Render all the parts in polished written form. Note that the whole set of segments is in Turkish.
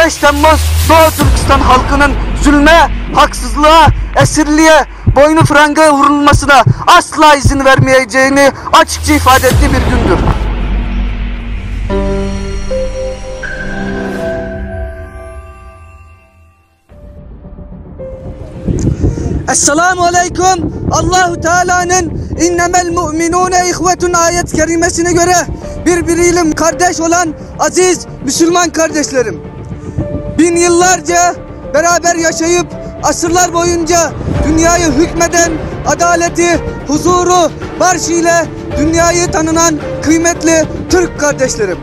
5 Temmuz Doğu Türkistan halkının zulme, haksızlığa, esirliğe, boynu franga vurulmasına asla izin vermeyeceğini açıkça ifade ettiği bir gündür. Esselamu Aleyküm. Allahu Teala'nın innemel mu'minune ihvetun ayet kerimesine göre birbiriyle kardeş olan aziz Müslüman kardeşlerim, bin yıllarca beraber yaşayıp asırlar boyunca dünyayı hükmeden adaleti, huzuru, barış ile dünyayı tanınan kıymetli Türk kardeşlerim.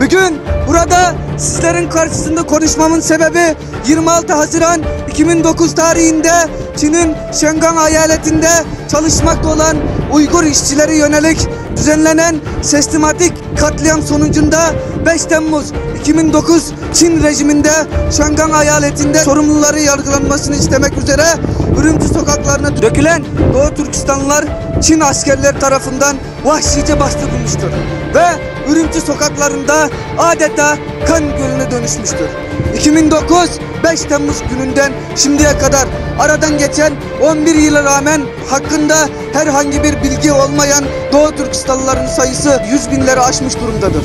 Bugün burada sizlerin karşısında konuşmamın sebebi 26 Haziran 2009 tarihinde Çin'in Şengan eyaletinde çalışmakta olan Uygur işçileri yönelik düzenlenen sistematik katliam sonucunda 5 Temmuz 2009 Çin rejiminde Şengan eyaletinde sorumluları yargılanmasını istemek üzere Ürümçi sokaklarına dökülen Doğu Türkistanlılar Çin askerleri tarafından vahşice bastırılmıştır ve Ürümçi sokaklarında adeta kan gölüne dönüşmüştür. 2009 5 Temmuz gününden şimdiye kadar aradan geçen 11 yıla rağmen hakkında herhangi bir bilgi olmayan Doğu Türkistanlıların sayısı 100 binleri aşmış durumdadır.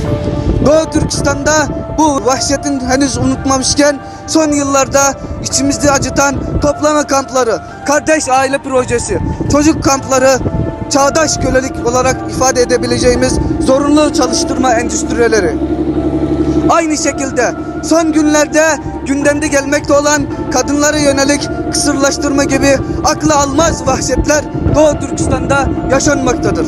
Doğu Türkistan'da bu vahşetin henüz unutmamışken son yıllarda içimizde acıtan toplama kampları, kardeş aile projesi, çocuk kampları, çağdaş kölelik olarak ifade edebileceğimiz zorunlu çalıştırma endüstrileri. Aynı şekilde son günlerde gündemde gelmekte olan kadınlara yönelik kısırlaştırma gibi akla almaz vahşetler Doğu Türkistan'da yaşanmaktadır.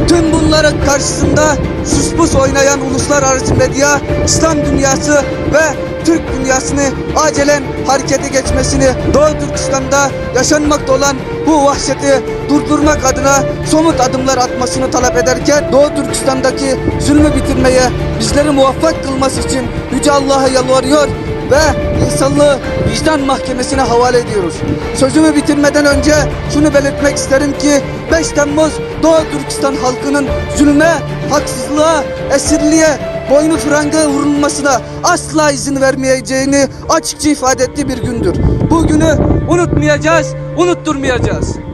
Tüm bunlara karşısında suspus oynayan uluslararası medya, İslam dünyası ve Türk dünyasını acelen harekete geçmesini, Doğu Türkistan'da yaşanmakta olan bu vahşeti durdurmak adına somut adımlar atmasını talep ederken, Doğu Türkistan'daki zulmü bitirmeye bizleri muvaffak kılması için Yüce Allah'a yalvarıyor ve insanlığı vicdan mahkemesine havale ediyoruz. Sözümü bitirmeden önce şunu belirtmek isterim ki 5 Temmuz Doğu Türkistan halkının zulme, haksızlığa, esirliğe, boynu franga vurulmasına asla izin vermeyeceğini açıkça ifade ettiği bir gündür. Bu günü unutmayacağız, unutturmayacağız.